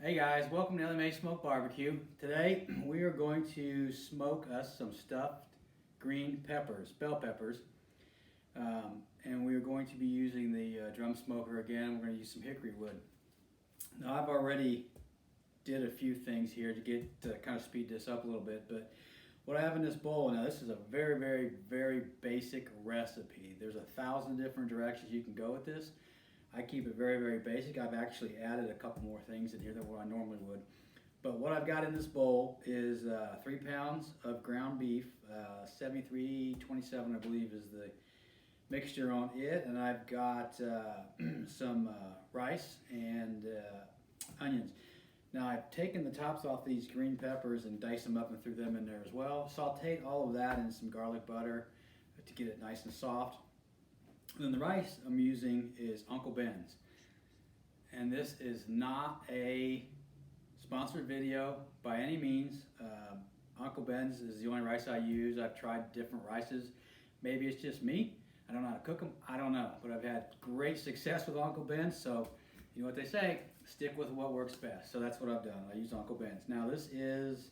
Hey guys, welcome to Elli-May Smoke Barbecue. Today we are going to smoke us some stuffed green peppers, bell peppers, and we are going to be using the drum smoker again. We're going to use some hickory wood. Now I've already did a few things here to kind of speed this up a little bit, but what I have in this bowl now, this is a very basic recipe. There's 1,000 different directions you can go with this. I keep it very basic. I've actually added a couple more things in here than what I normally would. But what I've got in this bowl is 3 pounds of ground beef, 7327 I believe is the mixture on it, and I've got some rice and onions. Now I've taken the tops off these green peppers and diced them up and threw them in there as well. Sauteed all of that in some garlic butter to get it nice and soft. And then the rice I'm using is Uncle Ben's. And this is not a sponsored video by any means. Uncle Ben's is the only rice I use. I've tried different rices. Maybe it's just me. I don't know how to cook them. I don't know. But I've had great success with Uncle Ben's. So you know what they say, stick with what works best. So that's what I've done. I use Uncle Ben's. Now this is,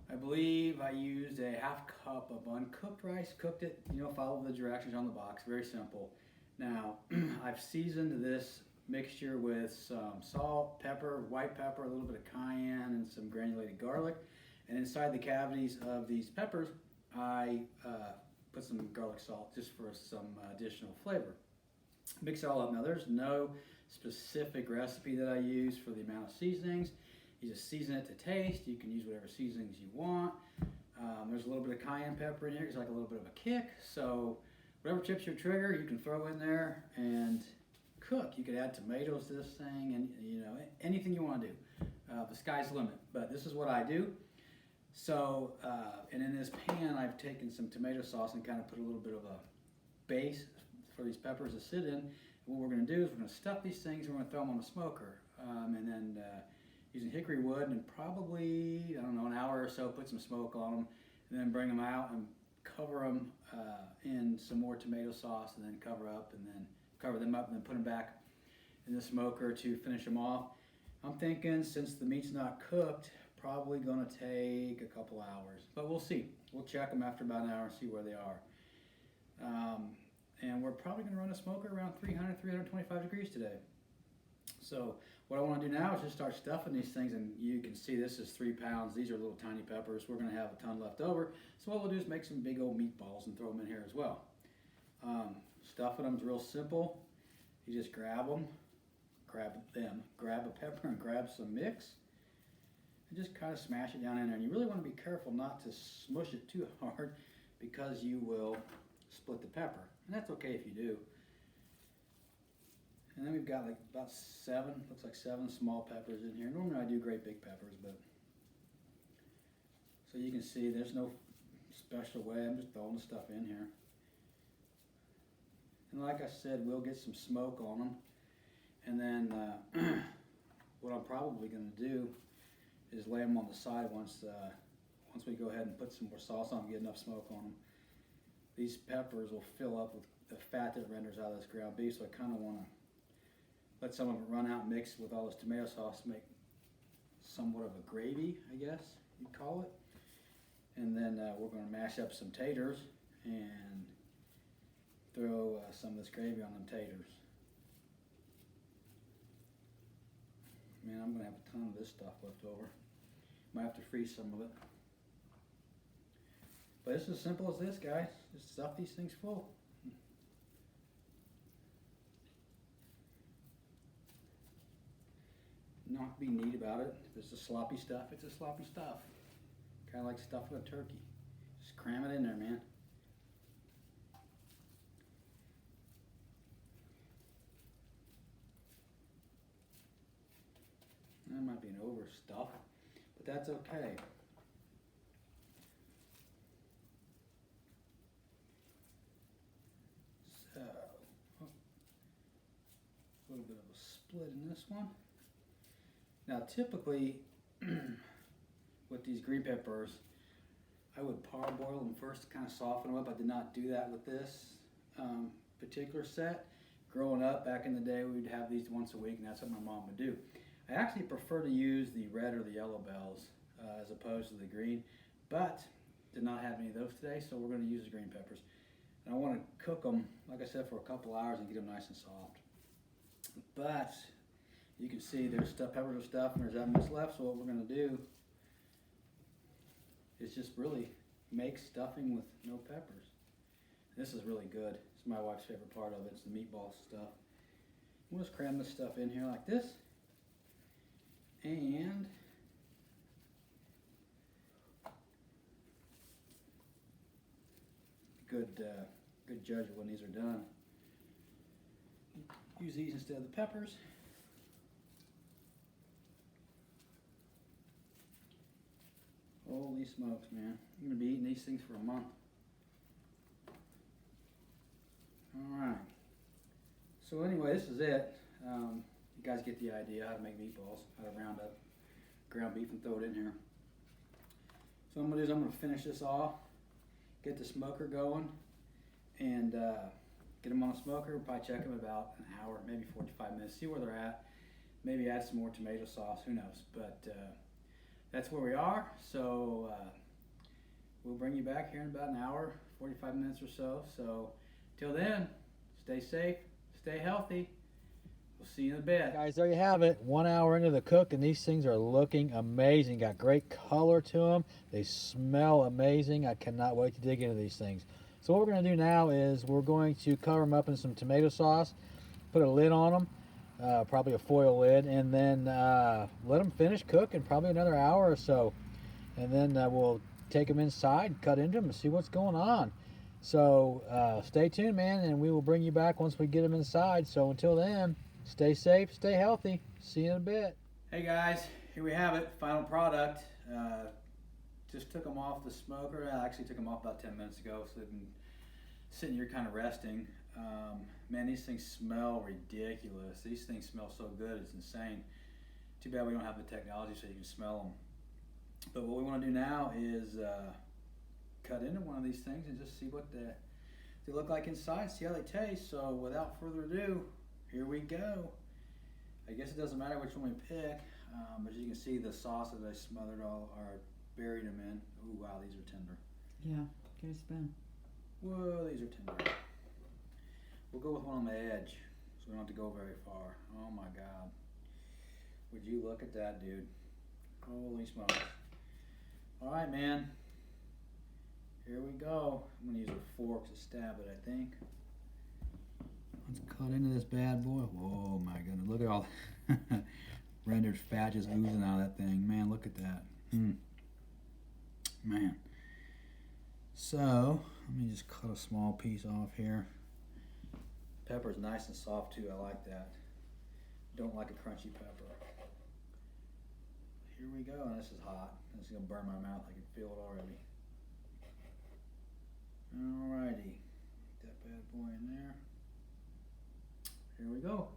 I believe I used a half cup of uncooked rice, cooked it, follow the directions on the box, very simple. Now, I've seasoned this mixture with some salt, pepper, white pepper, a little bit of cayenne, and some granulated garlic. And inside the cavities of these peppers, I put some garlic salt just for some additional flavor. Mix it all up. Now, there's no specific recipe that I use for the amount of seasonings. You just season it to taste. You can use whatever seasonings you want. There's a little bit of cayenne pepper in here. It's like a little bit of a kick. So whatever chips your trigger, you can throw in there and cook. You could add tomatoes to this thing, and anything you want to do. The sky's the limit. But this is what I do. So, and in this pan, I've taken some tomato sauce and kind of put a little bit of a base for these peppers to sit in. And what we're going to do is we're going to stuff these things. We're going to throw them on the smoker, and then using hickory wood, and probably, I don't know, an hour or so, put some smoke on them, and then bring them out and cover them in some more tomato sauce, and then cover them up, and then put them back in the smoker to finish them off. I'm thinking, since the meat's not cooked, probably gonna take a couple hours, but we'll see. We'll check them after about an hour and see where they are. And we're probably gonna run a smoker around 300, 325 degrees today. So what I want to do now is just start stuffing these things, and you can see this is 3 pounds. These are little tiny peppers. We're going to have a ton left over. So what we'll do is make some big old meatballs and throw them in here as well. Stuffing them is real simple. You just grab a pepper and grab some mix, and just kind of smash it down in there. And you really want to be careful not to smush it too hard, because you will split the pepper. And that's okay if you do. And then we've got like about 7, looks like 7 small peppers in here. Normally I do great big peppers, but so you can see there's no special way. I'm just throwing the stuff in here. And like I said, we'll get some smoke on them. And then what I'm probably going to do is lay them on the side once we go ahead and put some more sauce on them, get enough smoke on them. These peppers will fill up with the fat that renders out of this ground beef, so I kind of want to let some of it run out and mix with all this tomato sauce to make somewhat of a gravy, I guess you'd call it. And then we're going to mash up some taters and throw some of this gravy on them taters. Man, I'm going to have a ton of this stuff left over. Might have to freeze some of it. But it's as simple as this, guys. Just stuff these things full. Not be neat about it. If it's a sloppy stuff, it's a sloppy stuff. Kind of like stuffing a turkey. Just cram it in there, man. That might be an overstuff, but that's okay. So, a little bit of a split in this one. Now typically, with these green peppers, I would parboil them first to kind of soften them up. I did not do that with this particular set. Growing up, back in the day, we'd have these once a week, and that's what my mom would do. I actually prefer to use the red or the yellow bells as opposed to the green, but did not have any of those today, so we're going to use the green peppers. And I want to cook them, like I said, for a couple hours and get them nice and soft. But you can see there's peppers are stuffed and there's that much left, so what we're going to do is just really make stuffing with no peppers. This is really good. It's my wife's favorite part of it. It's the meatball stuff. We'll just cram this stuff in here like this. And good judge of when these are done. Use these instead of the peppers. Holy smokes, man. I'm going to be eating these things for a month. Alright. So anyway, this is it. You guys get the idea how to make meatballs, how to round up ground beef and throw it in here. So what I'm going to do is I'm going to finish this off, get the smoker going, and get them on the smoker. Probably check them about an hour, maybe 45 minutes, see where they're at. Maybe add some more tomato sauce, who knows. But that's where we are. So we'll bring you back here in about an hour, 45 minutes or so. So till then, stay safe, stay healthy. We'll see you in a bit. Guys, there you have it. 1 hour into the cook, and these things are looking amazing. Got great color to them. They smell amazing. I cannot wait to dig into these things. So what we're going to do now is we're going to cover them up in some tomato sauce, put a lid on them, probably a foil lid, and then let them finish cooking, probably another hour or so. And then we'll take them inside, cut into them, and see what's going on. So stay tuned, man, and we will bring you back once we get them inside. So until then, stay safe, stay healthy. See you in a bit. Hey guys, here we have it, final product. Just took them off the smoker. I actually took them off about 10 minutes ago, so they've been sitting here kind of resting. Man, these things smell ridiculous. These things smell so good, it's insane. Too bad we don't have the technology so you can smell them. But what we want to do now is cut into one of these things and just see what they look like inside, see how they taste. So without further ado, here we go. I guess it doesn't matter which one we pick, but as you can see, the sauce that I smothered all or buried them in. Ooh, wow, these are tender. Yeah, get a spoon. Whoa, these are tender. We'll go with one on the edge, so we don't have to go very far. Oh my God. Would you look at that, dude? Holy smokes. All right, man. Here we go. I'm gonna use a fork to stab it, I think. Let's cut into this bad boy. Whoa, my goodness. Look at all rendered fat just oozing out of that thing. Man, look at that. Man. So, let me just cut a small piece off here. Pepper's nice and soft too. I like that. Don't like a crunchy pepper. Here we go. And this is hot. This is going to burn my mouth. I can feel it already. Alrighty. Get that bad boy in there. Here we go.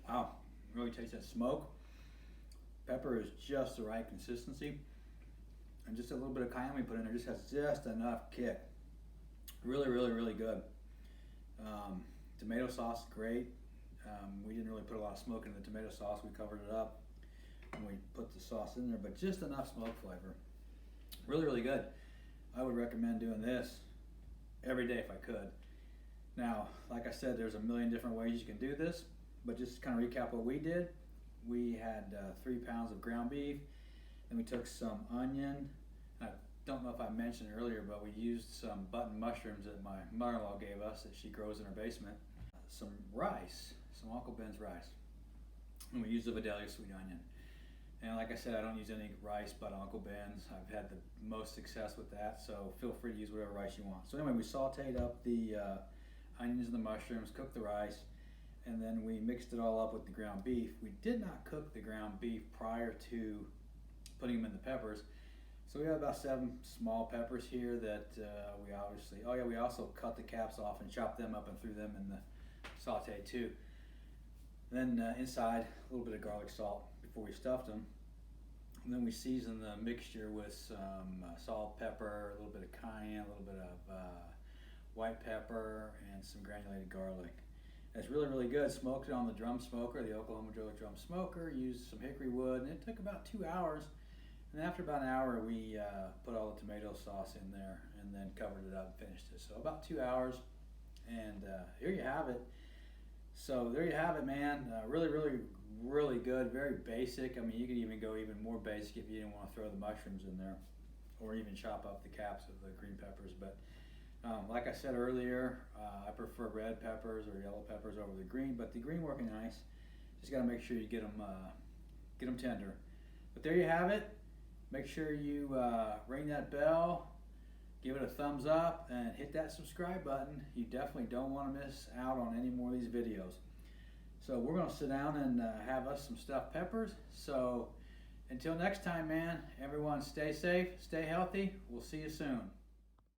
Wow, really taste that smoke. Pepper is just the right consistency. And just a little bit of cayenne we put in there just has just enough kick. Really, really, really good. Tomato sauce, great. We didn't really put a lot of smoke in the tomato sauce. We covered it up and we put the sauce in there, but just enough smoke flavor. Really, really good. I would recommend doing this every day if I could. Now, like I said, there's a million different ways you can do this, but just to kind of recap what we did. We had 3 pounds of ground beef, then we took some onion. I don't know if I mentioned earlier, but we used some button mushrooms that my mother-in-law gave us that she grows in her basement. Some rice, some Uncle Ben's rice. And we used the Vidalia sweet onion. And like I said, I don't use any rice but Uncle Ben's. I've had the most success with that, so feel free to use whatever rice you want. So anyway, we sauteed up the onions and the mushrooms, cooked the rice, and then we mixed it all up with the ground beef. We did not cook the ground beef prior to putting them in the peppers. So we have about 7 small peppers here that we obviously, oh yeah, we also cut the caps off and chopped them up and threw them in the saute too. Then inside, a little bit of garlic salt before we stuffed them. And then we seasoned the mixture with some salt, pepper, a little bit of cayenne, a little bit of white pepper, and some granulated garlic. It's really, really good. Smoked it on the drum smoker, the Oklahoma Joe drum smoker. Used some hickory wood, and it took about 2 hours. And after about an hour, we put all the tomato sauce in there and then covered it up and finished it. So about 2 hours, and here you have it. So there you have it, man. Really, really, really good. Very basic. I mean, you could even go even more basic if you didn't want to throw the mushrooms in there, or even chop up the caps of the green peppers. But like I said earlier, I prefer red peppers or yellow peppers over the green. But the green working nice. Just got to make sure you get them tender. But there you have it. Make sure you ring that bell, give it a thumbs up, and hit that subscribe button. You definitely don't want to miss out on any more of these videos. So we're going to sit down and have us some stuffed peppers. So until next time, man, everyone stay safe, stay healthy. We'll see you soon.